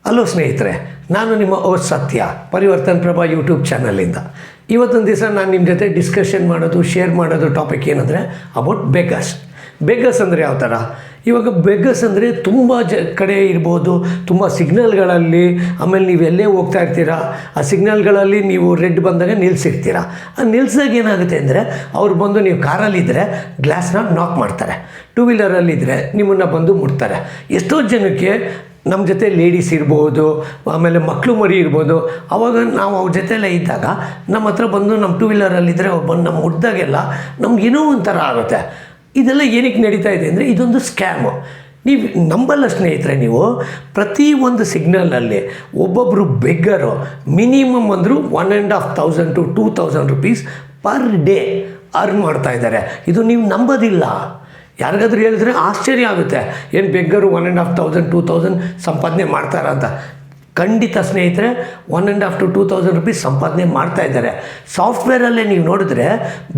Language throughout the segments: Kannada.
ಹಲೋ ಸ್ನೇಹಿತರೆ, ನಾನು ನಿಮ್ಮ ಸತ್ಯ ಪರಿವರ್ತನ್ ಪ್ರಭಾ ಯೂಟ್ಯೂಬ್ ಚಾನಲಿಂದ. ಇವತ್ತೊಂದು ದಿವಸ ನಾನು ನಿಮ್ಮ ಜೊತೆ ಡಿಸ್ಕಷನ್ ಮಾಡೋದು, ಶೇರ್ ಮಾಡೋದು ಟಾಪಿಕ್ ಏನಂದರೆ ಅಬೌಟ್ ಬೆಗ್ಗರ್ಸ್. ಬೆಗ್ಗರ್ಸ್ ಅಂದರೆ ಯಾವ ಥರ? ಇವಾಗ ಬೆಗ್ಗರ್ಸ್ ಅಂದರೆ ತುಂಬ ಕಡೆ ಇರ್ಬೋದು, ತುಂಬ ಸಿಗ್ನಲ್ಗಳಲ್ಲಿ. ಆಮೇಲೆ ನೀವು ಎಲ್ಲೇ ಹೋಗ್ತಾ ಇರ್ತೀರಾ, ಆ ಸಿಗ್ನಲ್ಗಳಲ್ಲಿ ನೀವು ರೆಡ್ ಬಂದಾಗ ನಿಲ್ಲಿಸಿರ್ತೀರ. ಆ ನಿಲ್ಸಿದಾಗ ಏನಾಗುತ್ತೆ ಅಂದರೆ ಅವ್ರು ಬಂದು, ನೀವು ಕಾರಲ್ಲಿದ್ದರೆ ಗ್ಲಾಸ್ನ ನಾಕ್ ಮಾಡ್ತಾರೆ, ಟೂ ವೀಲರಲ್ಲಿದ್ದರೆ ನಿಮ್ಮನ್ನು ಬಂದು ಮುಟ್ತಾರೆ. ಎಷ್ಟೋ ಜನಕ್ಕೆ ನಮ್ಮ ಜೊತೆ ಲೇಡೀಸ್ ಇರ್ಬೋದು, ಆಮೇಲೆ ಮಕ್ಕಳು ಮರಿ ಇರ್ಬೋದು, ಆವಾಗ ನಾವು ಅವ್ರ ಜೊತೆಯಲ್ಲೇ ಇದ್ದಾಗ ನಮ್ಮ ಹತ್ರ ಬಂದು ನಮ್ಮ ಟೂ ವೀಲರಲ್ಲಿದ್ದರೆ ಅವ್ರು ಬಂದು ನಮ್ಮ ಮುಟ್ದಾಗೆಲ್ಲ ನಮಗೇನೋ ಒಂಥರ ಆಗುತ್ತೆ. ಇದೆಲ್ಲ ಏನಕ್ಕೆ ನಡೀತಾ ಇದೆ ಅಂದರೆ ಇದೊಂದು ಸ್ಕ್ಯಾಮು. ನೀವು ನಂಬಲ್ಲ ಸ್ನೇಹಿತರೆ, ನೀವು ಪ್ರತಿ ಒಂದು ಸಿಗ್ನಲಲ್ಲಿ ಒಬ್ಬೊಬ್ಬರು ಬೆಗ್ಗರು ಮಿನಿಮಮ್ ಅಂದರೂ 1,500 to 2,000 rupees per day earn ಮಾಡ್ತಾಯಿದ್ದಾರೆ. ಇದು ನೀವು ನಂಬೋದಿಲ್ಲ. ಯಾರಿಗಾದ್ರೂ ಹೇಳಿದ್ರೆ ಆಶ್ಚರ್ಯ ಆಗುತ್ತೆ, ಏನು ಬೆಗ್ಗರು 1,500 2,000 ಸಂಪಾದನೆ ಮಾಡ್ತಾರ ಅಂತ. ಖಂಡಿತ ಸ್ನೇಹಿತರೆ, 1,500 to 2,000 rupees ಸಂಪಾದನೆ ಮಾಡ್ತಾಯಿದ್ದಾರೆ. ಸಾಫ್ಟ್ವೇರಲ್ಲೇ ನೀವು ನೋಡಿದ್ರೆ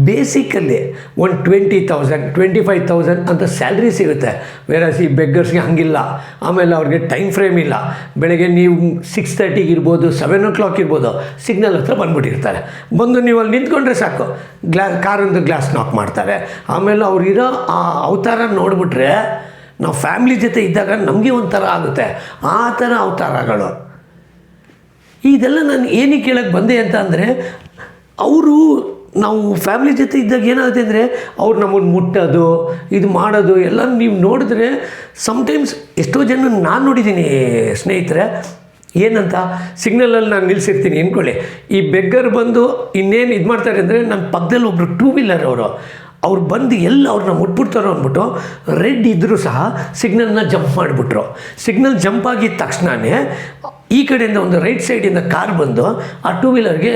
ಬೇಸಿಕಲ್ಲಿ ಒಂದು 20,000 25,000 ಅಂತ ಸ್ಯಾಲ್ರಿ ಸಿಗುತ್ತೆ. ವೇರಸ್ ಈ ಬೆಗ್ಗರ್ಸ್ಗೆ ಹಂಗಿಲ್ಲ. ಆಮೇಲೆ ಅವ್ರಿಗೆ ಟೈಮ್ ಫ್ರೇಮ್ ಇಲ್ಲ. ಬೆಳಗ್ಗೆ ನೀವು 6:30 ಇರ್ಬೋದು, 7 o'clock ಇರ್ಬೋದು, ಸಿಗ್ನಲ್ ಹತ್ರ ಬಂದುಬಿಟ್ಟಿರ್ತಾರೆ. ಬಂದು ನೀವು ಅಲ್ಲಿ ನಿಂತ್ಕೊಂಡ್ರೆ ಸಾಕು, ಕಾರೊಂದು ಗ್ಲಾಸ್ ನಾಕ್ ಮಾಡ್ತಾರೆ. ಆಮೇಲೆ ಅವ್ರಿರೋ ಆ ಅವತಾರ ನೋಡಿಬಿಟ್ರೆ ನಾವು ಫ್ಯಾಮ್ಲಿ ಜೊತೆ ಇದ್ದಾಗ ನಮಗೆ ಒಂಥರ ಆಗುತ್ತೆ. ಆ ಥರ ಅವತಾರಗಳು. ಇದೆಲ್ಲ ನಾನು ಏನಕ್ಕೆ ಕೇಳೋಕ್ಕೆ ಬಂದೆ ಅಂತ ಅಂದರೆ, ಅವರು ನಾವು ಫ್ಯಾಮ್ಲಿ ಜೊತೆ ಇದ್ದಾಗ ಏನಾಗುತ್ತೆ ಅಂದರೆ ಅವ್ರು ನಮ್ಮನ್ನು ಮುಟ್ಟೋದು, ಇದು ಮಾಡೋದು ಎಲ್ಲ ನೀವು ನೋಡಿದ್ರೆ ಸಮ್ಟೈಮ್ಸ್ ಎಷ್ಟೋ ಜನ ನಾನು ನೋಡಿದ್ದೀನಿ ಸ್ನೇಹಿತರೆ. ಏನಂತ, ಸಿಗ್ನಲಲ್ಲಿ ನಾನು ನಿಲ್ಲಿಸಿರ್ತೀನಿ ಅಂದ್ಕೊಳ್ಳಿ, ಈ ಬೆಗ್ಗರ್ ಬಂದು ಇನ್ನೇನು ಇದು ಮಾಡ್ತಾರೆ ಅಂದರೆ, ನನ್ನ ಪಕ್ಕದಲ್ಲಿ ಒಬ್ಬರು ಟೂ ವೀಲರ್ ಅವ್ರು ಬಂದು ಎಲ್ಲ ಅವ್ರನ್ನ ಮುಟ್ಬಿಡ್ತಾರೋ ಅಂದ್ಬಿಟ್ಟು ರೆಡ್ ಇದ್ದರೂ ಸಹ ಸಿಗ್ನಲ್ನ ಜಂಪ್ ಮಾಡಿಬಿಟ್ರು. ಸಿಗ್ನಲ್ ಜಂಪ್ ಆಗಿದ ತಕ್ಷಣವೇ ಈ ಕಡೆಯಿಂದ ಒಂದು ರೈಟ್ ಸೈಡಿಂದ ಕಾರ್ ಬಂದು ಆ ಟೂ ವೀಲರ್ಗೆ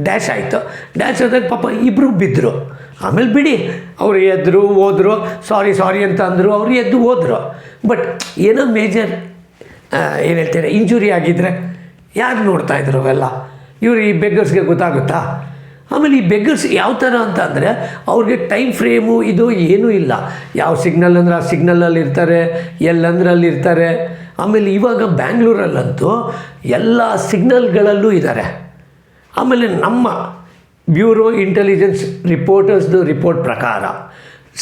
ಡ್ಯಾಶ್ ಆಯಿತು. ಡ್ಯಾಶ್ ಆದಾಗ ಪಾಪ ಇಬ್ಬರು ಬಿದ್ದರು. ಆಮೇಲೆ ಬಿಡಿ, ಅವರು ಎದ್ದರು ಹೋದರು, ಸಾರಿ ಅಂತ ಅಂದರು, ಅವರು ಎದ್ದು ಹೋದರು. ಬಟ್ ಏನೋ ಮೇಜರ್ ಏನು ಹೇಳ್ತಾರೆ, ಇಂಜುರಿ ಆಗಿದ್ದರೆ ಯಾರು ನೋಡ್ತಾಯಿದ್ರು ಅವೆಲ್ಲ? ಇವರು ಈ ಬೆಗ್ಗರ್ಸ್ಗೆ ಗೊತ್ತಾಗುತ್ತಾ? ಆಮೇಲೆ ಈ ಬೆಗ್ಗರ್ಸ್ ಯಾವ ಥರ ಅಂತ ಅಂದರೆ, ಅವ್ರಿಗೆ ಟೈಮ್ ಫ್ರೇಮು ಇದು ಏನೂ ಇಲ್ಲ. ಯಾವ ಸಿಗ್ನಲ್ ಅಂದರೆ ಆ ಸಿಗ್ನಲಲ್ಲಿ ಇರ್ತಾರೆ, ಎಲ್ಲಂದ್ರೆ ಅಲ್ಲಿ ಇರ್ತಾರೆ. ಆಮೇಲೆ ಇವಾಗ ಬ್ಯಾಂಗ್ಳೂರಲ್ಲಂತೂ ಎಲ್ಲ ಸಿಗ್ನಲ್ಗಳಲ್ಲೂ ಇದ್ದಾರೆ. ಆಮೇಲೆ ನಮ್ಮ ಬ್ಯೂರೋ ಇಂಟೆಲಿಜೆನ್ಸ್ ರಿಪೋರ್ಟರ್ಸ್ದು ರಿಪೋರ್ಟ್ ಪ್ರಕಾರ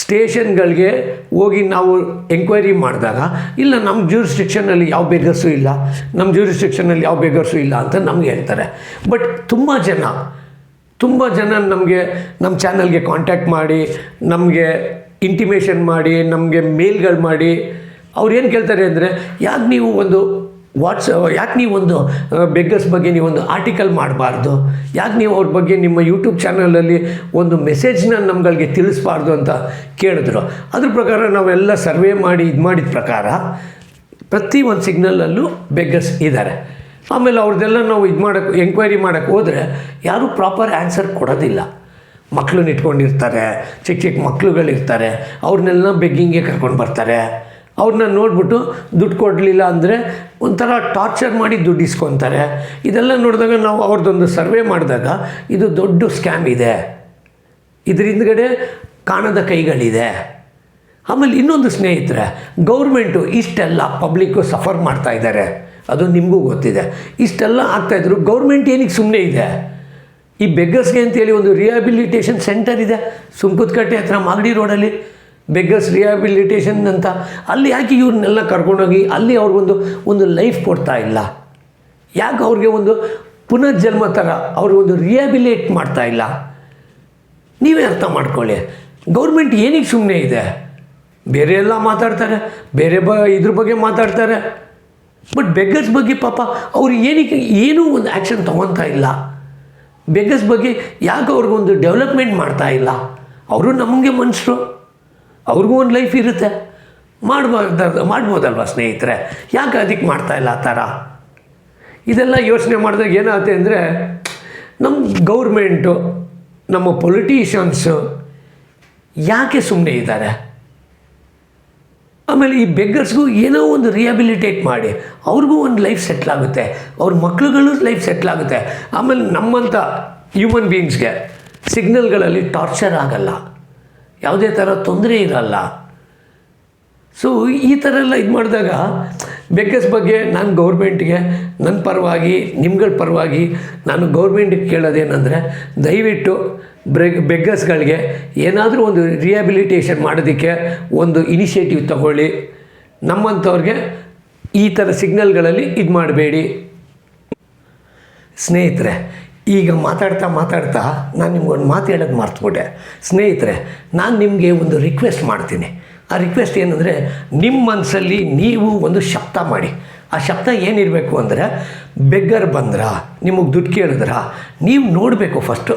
ಸ್ಟೇಷನ್ಗಳಿಗೆ ಹೋಗಿ ನಾವು ಎಂಕ್ವೈರಿ ಮಾಡಿದಾಗ, ಇಲ್ಲ ನಮ್ಮ ಜ್ಯೂರಿಸ್ಡಿಕ್ಷನಲ್ಲಿ ಯಾವ ಬೆಗ್ಗರ್ಸು ಇಲ್ಲ, ನಮ್ಮ ಜ್ಯೂರಿಸ್ಡಿಕ್ಷನಲ್ಲಿ ಯಾವ ಬೆಗ್ಗರ್ಸು ಇಲ್ಲ ಅಂತ ನಮಗೆ ಹೇಳ್ತಾರೆ. ಬಟ್ ತುಂಬ ಜನ ನಮಗೆ ನಮ್ಮ ಚಾನಲ್ಗೆ ಕಾಂಟ್ಯಾಕ್ಟ್ ಮಾಡಿ, ನಮಗೆ ಇಂಟಿಮೇಷನ್ ಮಾಡಿ, ನಮಗೆ ಮೇಲ್ಗಳು ಮಾಡಿ ಅವ್ರು ಏನು ಕೇಳ್ತಾರೆ ಅಂದರೆ, ಯಾಕೆ ನೀವು ಒಂದು ಬೆಗ್ಗರ್ಸ್ ಬಗ್ಗೆ ನೀವೊಂದು ಆರ್ಟಿಕಲ್ ಮಾಡಬಾರ್ದು, ಯಾಕೆ ನೀವು ಅವ್ರ ಬಗ್ಗೆ ನಿಮ್ಮ ಯೂಟ್ಯೂಬ್ ಚಾನಲಲ್ಲಿ ಒಂದು ಮೆಸೇಜ್ನ ನಮ್ಗಳಿಗೆ ತಿಳಿಸ್ಬಾರ್ದು ಅಂತ ಕೇಳಿದ್ರು. ಅದ್ರ ಪ್ರಕಾರ ನಾವೆಲ್ಲ ಸರ್ವೆ ಮಾಡಿ ಇದು ಮಾಡಿದ ಪ್ರಕಾರ ಪ್ರತಿ ಒಂದು ಸಿಗ್ನಲಲ್ಲೂ ಬೆಗ್ಗರ್ಸ್ ಇದ್ದಾರೆ. ಆಮೇಲೆ ಅವ್ರದ್ದೆಲ್ಲ ನಾವು ಎಂಕ್ವೈರಿ ಮಾಡೋಕ್ಕೆ ಹೋದರೆ ಯಾರೂ ಪ್ರಾಪರ್ ಆನ್ಸರ್ ಕೊಡೋದಿಲ್ಲ. ಮಕ್ಕಳನ್ನ ಇಟ್ಕೊಂಡಿರ್ತಾರೆ, ಚಿಕ್ಕ ಮಕ್ಕಳುಗಳಿರ್ತಾರೆ, ಅವ್ರನ್ನೆಲ್ಲ ಬೆಗ್ಗಿಂಗೆ ಕರ್ಕೊಂಡು ಬರ್ತಾರೆ. ಅವ್ರನ್ನ ನೋಡಿಬಿಟ್ಟು ದುಡ್ಡು ಕೊಡಲಿಲ್ಲ ಅಂದರೆ ಒಂಥರ ಟಾರ್ಚರ್ ಮಾಡಿ ದುಡ್ಡು ಇಸ್ಕೊತಾರೆ. ಇದೆಲ್ಲ ನೋಡಿದಾಗ ನಾವು ಅವ್ರದ್ದೊಂದು ಸರ್ವೆ ಮಾಡಿದಾಗ ಇದು ದೊಡ್ಡ ಸ್ಕ್ಯಾಮ್ ಇದೆ, ಇದ್ರ ಹಿಂದ್ಗಡೆ ಕಾಣದ ಕೈಗಳಿದೆ. ಆಮೇಲೆ ಇನ್ನೊಂದು ಸ್ನೇಹಿತರೆ, ಗೌರ್ಮೆಂಟು ಇಷ್ಟೆಲ್ಲ ಪಬ್ಲಿಕ್ಕು ಸಫರ್ ಮಾಡ್ತಾಯಿದ್ದಾರೆ, ಅದು ನಿಮಗೂ ಗೊತ್ತಿದೆ. ಇಷ್ಟೆಲ್ಲ ಆಗ್ತಾಯಿದ್ರು, ಗೌರ್ಮೆಂಟ್ ಏನಕ್ಕೆ ಸುಮ್ಮನೆ ಇದೆ? ಈ ಬೆಗ್ಗರ್ಸ್ಗೆ ಅಂತೇಳಿ ಒಂದು ರಿಹ್ಯಾಬಿಲಿಟೇಷನ್ ಸೆಂಟರ್ ಇದೆ ಸುಂಕುತ್ಕಟ್ಟೆ ಹತ್ರ, ಮಾಗಡಿ ರೋಡಲ್ಲಿ ಬೆಗ್ಗರ್ಸ್ ರಿಹ್ಯಾಬಿಲಿಟೇಷನ್ ಅಂತ. ಅಲ್ಲಿ ಯಾಕೆ ಇವ್ರನ್ನೆಲ್ಲ ಕರ್ಕೊಂಡೋಗಿ ಅಲ್ಲಿ ಅವ್ರಿಗೊಂದು ಲೈಫ್ ಕೊಡ್ತಾ ಇಲ್ಲ? ಯಾಕೆ ಅವ್ರಿಗೆ ಒಂದು ಪುನರ್ಜನ್ಮ ಥರ ಅವ್ರಿಗೊಂದು ರಿಹ್ಯಾಬಿಲೇಟ್ ಮಾಡ್ತಾ ಇಲ್ಲ? ನೀವೇ ಅರ್ಥ ಮಾಡ್ಕೊಳ್ಳಿ. ಗೌರ್ಮೆಂಟ್ ಏನಕ್ಕೆ ಸುಮ್ಮನೆ ಇದೆ? ಬೇರೆ ಎಲ್ಲ ಮಾತಾಡ್ತಾರೆ, ಬೇರೆ ಇದ್ರ ಬಗ್ಗೆ ಮಾತಾಡ್ತಾರೆ, ಬಟ್ ಬೆಗ್ಗರ್ಸ್ ಬಗ್ಗೆ ಪಾಪ ಅವ್ರು ಏನೂ ಒಂದು ಆ್ಯಕ್ಷನ್ ತೊಗೊತಾ ಇಲ್ಲ. ಬೆಗ್ಗರ್ಸ್ ಬಗ್ಗೆ ಯಾಕೆ ಅವ್ರಿಗೊಂದು ಡೆವಲಪ್ಮೆಂಟ್ ಮಾಡ್ತಾ ಇಲ್ಲ? ಅವರು ನಮಗೆ ಮನುಷ್ಯರು, ಅವ್ರಿಗೂ ಒಂದು ಲೈಫ್ ಇರುತ್ತೆ, ಮಾಡ್ಬೋದಲ್ವ ಸ್ನೇಹಿತರೆ? ಯಾಕೆ ಅದಕ್ಕೆ ಮಾಡ್ತಾಯಿಲ್ಲ ಆ ಥರ? ಇದೆಲ್ಲ ಯೋಚನೆ ಮಾಡಿದಾಗ ಏನಾಗುತ್ತೆ ಅಂದರೆ, ನಮ್ಮ ಗೌರ್ಮೆಂಟು, ನಮ್ಮ ಪೊಲಿಟಿಷಿಯನ್ಸು ಯಾಕೆ ಸುಮ್ಮನೆ ಇದ್ದಾರೆ? ಆಮೇಲೆ ಈ ಬೆಗ್ಗರ್ಸ್ಗೂ ಏನೋ ಒಂದು ರಿಹ್ಯಾಬಿಲಿಟೇಟ್ ಮಾಡಿ ಅವ್ರಿಗೂ ಒಂದು ಲೈಫ್ ಸೆಟ್ಲಾಗುತ್ತೆ, ಅವ್ರ ಮಕ್ಳುಗಳು ಲೈಫ್ ಸೆಟ್ಲಾಗುತ್ತೆ. ಆಮೇಲೆ ನಮ್ಮಂಥ ಹ್ಯೂಮನ್ ಬೀಯಿಂಗ್ಸ್ಗೆ ಸಿಗ್ನಲ್ಗಳಲ್ಲಿ ಟಾರ್ಚರ್ ಆಗಲ್ಲ, ಯಾವುದೇ ಥರ ತೊಂದರೆ ಇರಲ್ಲ. ಸೊ ಈ ಥರ ಎಲ್ಲ ಇದು ಮಾಡಿದಾಗ ಬೆಗ್ಗರ್ಸ್ ಬಗ್ಗೆ ನಾನು ಗೌರ್ಮೆಂಟ್ಗೆ ನನ್ನ ಪರವಾಗಿ ನಿಮ್ಗಳ ಪರವಾಗಿ ನಾನು ಗೌರ್ಮೆಂಟಿಗೆ ಕೇಳೋದೇನೆಂದರೆ ದಯವಿಟ್ಟು ಬೆಗ್ಗರ್ಸ್ಗಳಿಗೆ ಏನಾದರೂ ಒಂದು ರಿಹ್ಯಾಬಿಲಿಟೇಷನ್ ಮಾಡೋದಕ್ಕೆ ಒಂದು ಇನಿಷಿಯೇಟಿವ್ ತಗೊಳ್ಳಿ. ನಮ್ಮಂಥವ್ರಿಗೆ ಈ ಥರ ಸಿಗ್ನಲ್ಗಳಲ್ಲಿ ಇದು ಮಾಡಬೇಡಿ. ಸ್ನೇಹಿತರೆ, ಈಗ ಮಾತಾಡ್ತಾ ನಾನು ನಿಮ್ಗೊಂದು ಮಾತು ಹೇಳೋದು ಮರ್ತುಬಿಟ್ಟೆ. ಸ್ನೇಹಿತರೆ, ನಾನು ನಿಮಗೆ ಒಂದು ರಿಕ್ವೆಸ್ಟ್ ಮಾಡ್ತೀನಿ. ಆ ರಿಕ್ವೆಸ್ಟ್ ಏನಂದರೆ, ನಿಮ್ಮ ಮನಸ್ಸಲ್ಲಿ ನೀವು ಒಂದು ಶಬ್ದ ಮಾಡಿ. ಆ ಶಬ್ದ ಏನಿರಬೇಕು ಅಂದರೆ, ಬೆಗ್ಗರ್ ಬಂದ್ರಾ, ನಿಮಗೆ ದುಡ್ಡು ಕೇಳಿದ್ರಾ, ನೀವು ನೋಡಬೇಕು ಫಸ್ಟು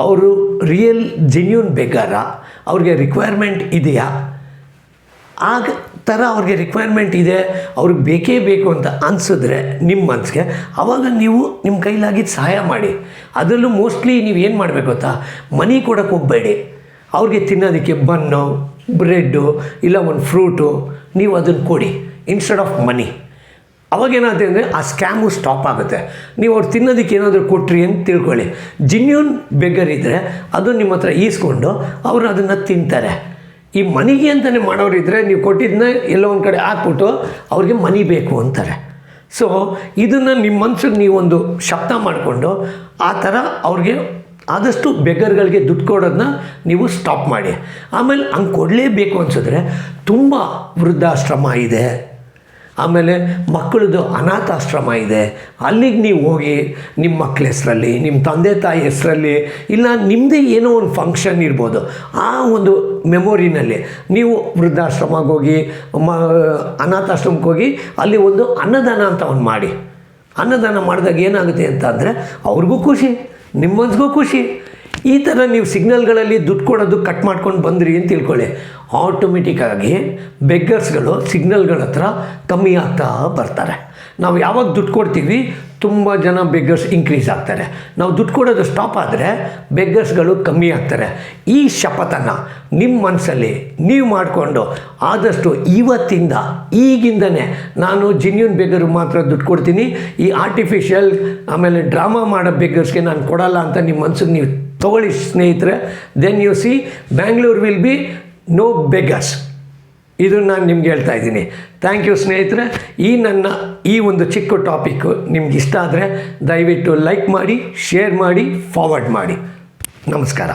ಅವರು ರಿಯಲ್ ಜೆನ್ಯೂನ್ ಬೆಗ್ಗರಾ, ಅವ್ರಿಗೆ ರಿಕ್ವೈರ್ಮೆಂಟ್ ಇದೆಯಾ. ಆಗ ಥರ ಅವ್ರಿಗೆ ರಿಕ್ವೈರ್ಮೆಂಟ್ ಇದೆ, ಅವ್ರಿಗೆ ಬೇಕೇ ಬೇಕು ಅಂತ ಅನಿಸಿದ್ರೆ ನಿಮ್ಮ ಮನಸ್ಸಿಗೆ, ಆವಾಗ ನೀವು ನಿಮ್ಮ ಕೈಲಾಗಿದ್ದು ಸಹಾಯ ಮಾಡಿ. ಅದರಲ್ಲೂ ಮೋಸ್ಟ್ಲಿ ನೀವು ಏನು ಮಾಡಬೇಕು ಗೊತ್ತಾ, ಮನಿ ಕೊಡೋಕ್ಕೆ ಹೋಗಬೇಡಿ. ಅವ್ರಿಗೆ ತಿನ್ನೋದಕ್ಕೆ ಬನ್ನು, ಬ್ರೆಡ್ಡು ಇಲ್ಲ ಒಂದು ಫ್ರೂಟು ನೀವು ಅದನ್ನು ಕೊಡಿ ಇನ್ಸ್ಟೆಡ್ ಆಫ್ ಮನಿ. ಅವಾಗೇನಾಗುತ್ತೆ ಅಂದರೆ ಆ ಸ್ಕ್ಯಾಮು ಸ್ಟಾಪ್ ಆಗುತ್ತೆ. ನೀವು ಅವ್ರು ತಿನ್ನೋದಕ್ಕೆ ಏನಾದರೂ ಕೊಟ್ರಿ ಅಂತ ತಿಳ್ಕೊಳ್ಳಿ. ಜೆನ್ಯೂನ್ ಬೆಗ್ಗರ್ ಇದ್ದರೆ ಅದು ನಿಮ್ಮ ಹತ್ರ ಈಸ್ಕೊಂಡು ಅವರು ಅದನ್ನು ತಿಂತಾರೆ. ಈ ಮನಿಗೆ ಅಂತಲೇ ಮಾಡೋರಿದ್ದರೆ ನೀವು ಕೊಟ್ಟಿದ್ದನ್ನ ಎಲ್ಲೋ ಒಂದು ಕಡೆ ಹಾಕ್ಬಿಟ್ಟು ಅವ್ರಿಗೆ ಮನಿ ಬೇಕು ಅಂತಾರೆ. ಸೊ ಇದನ್ನು ನಿಮ್ಮ ಮನ್ಸಿಗೆ ನೀವೊಂದು ಶಬ್ದ ಮಾಡಿಕೊಂಡು ಆ ಥರ ಅವ್ರಿಗೆ ಆದಷ್ಟು ಬೆಗ್ಗರ್ಗಳಿಗೆ ದುಡ್ಡು ಕೊಡೋದನ್ನ ನೀವು ಸ್ಟಾಪ್ ಮಾಡಿ. ಆಮೇಲೆ ಹಂಗೆ ಕೊಡಲೇಬೇಕು ಅನಿಸಿದ್ರೆ ತುಂಬ ವೃದ್ಧಾಶ್ರಮ ಇದೆ, ಆಮೇಲೆ ಮಕ್ಕಳದು ಅನಾಥಾಶ್ರಮ ಇದೆ. ಅಲ್ಲಿಗೆ ನೀವು ಹೋಗಿ ನಿಮ್ಮ ಮಕ್ಕಳ ಹೆಸರಲ್ಲಿ, ನಿಮ್ಮ ತಂದೆ ತಾಯಿ ಹೆಸರಲ್ಲಿ, ಇಲ್ಲ ನಿಮ್ಮದೇ ಏನೋ ಒಂದು ಫಂಕ್ಷನ್ ಇರ್ಬೋದು, ಆ ಒಂದು ಮೆಮೊರಿನಲ್ಲಿ ನೀವು ವೃದ್ಧಾಶ್ರಮಕ್ಕೆ ಹೋಗಿ ಅನಾಥಾಶ್ರಮಕ್ಕೆ ಹೋಗಿ ಅಲ್ಲಿ ಒಂದು ಅನ್ನದಾನ ಅಂತ ಒಂದು ಮಾಡಿ. ಅನ್ನದಾನ ಮಾಡಿದಾಗ ಏನಾಗುತ್ತೆ ಅಂತ ಅಂದರೆ ಅವ್ರಿಗೂ ಖುಷಿ, ನಿಮ್ಮ ಮನ್ಸಿಗೂ ಖುಷಿ. ಈ ಥರ ನೀವು ಸಿಗ್ನಲ್ಗಳಲ್ಲಿ ದುಡ್ಡು ಕೊಡೋದು ಕಟ್ ಮಾಡ್ಕೊಂಡು ಬಂದ್ರಿ ಅಂತ ತಿಳ್ಕೊಳ್ಳಿ, ಆಟೋಮೆಟಿಕ್ಕಾಗಿ ಬೆಗ್ಗರ್ಸ್ಗಳು ಸಿಗ್ನಲ್ಗಳ ಹತ್ರ ಕಮ್ಮಿ ಆಗ್ತಾ ಬರ್ತಾರೆ. ನಾವು ಯಾವಾಗ ದುಡ್ಡು ಕೊಡ್ತೀವಿ ತುಂಬ ಜನ ಬೆಗ್ಗರ್ಸ್ ಇನ್ಕ್ರೀಸ್ ಆಗ್ತಾರೆ. ನಾವು ದುಡ್ಡು ಕೊಡೋದು ಸ್ಟಾಪ್ ಆದರೆ ಬೆಗ್ಗರ್ಸ್ಗಳು ಕಮ್ಮಿ ಆಗ್ತಾರೆ. ಈ ಶಪಥನ ನಿಮ್ಮ ಮನಸ್ಸಲ್ಲಿ ನೀವು ಮಾಡಿಕೊಂಡು ಆದಷ್ಟು ಇವತ್ತಿಂದ ಈಗಿಂದನೇ ನಾನು ಜೆನ್ಯೂನ್ ಬೆಗ್ಗರ್ ಮಾತ್ರ ದುಡ್ಡು ಕೊಡ್ತೀನಿ, ಈ ಆರ್ಟಿಫಿಷಿಯಲ್ ಆಮೇಲೆ ಡ್ರಾಮಾ ಮಾಡೋ ಬೆಗ್ಗರ್ಸ್ಗೆ ನಾನು ಕೊಡಲ್ಲ ಅಂತ ನಿಮ್ಮ ಮನಸ್ಸಿಗೆ ನೀವು ತಗೊಳ್ಳಿ ಸ್ನೇಹಿತರೆ. Then you see Bangalore will be no beggars. ಇದು ನಾನು ನಿಮ್ಗೆ ಹೇಳ್ತಾ ಇದ್ದೀನಿ. ಥ್ಯಾಂಕ್ ಯು ಸ್ನೇಹಿತರೆ. ನನ್ನ ಈ ಒಂದು ಚಿಕ್ಕ ಟಾಪಿಕ್ಕು ನಿಮ್ಗೆ ಇಷ್ಟ ಆದರೆ ದಯವಿಟ್ಟು ಲೈಕ್ ಮಾಡಿ, ಶೇರ್ ಮಾಡಿ, ಫಾರ್ವರ್ಡ್ ಮಾಡಿ. ನಮಸ್ಕಾರ.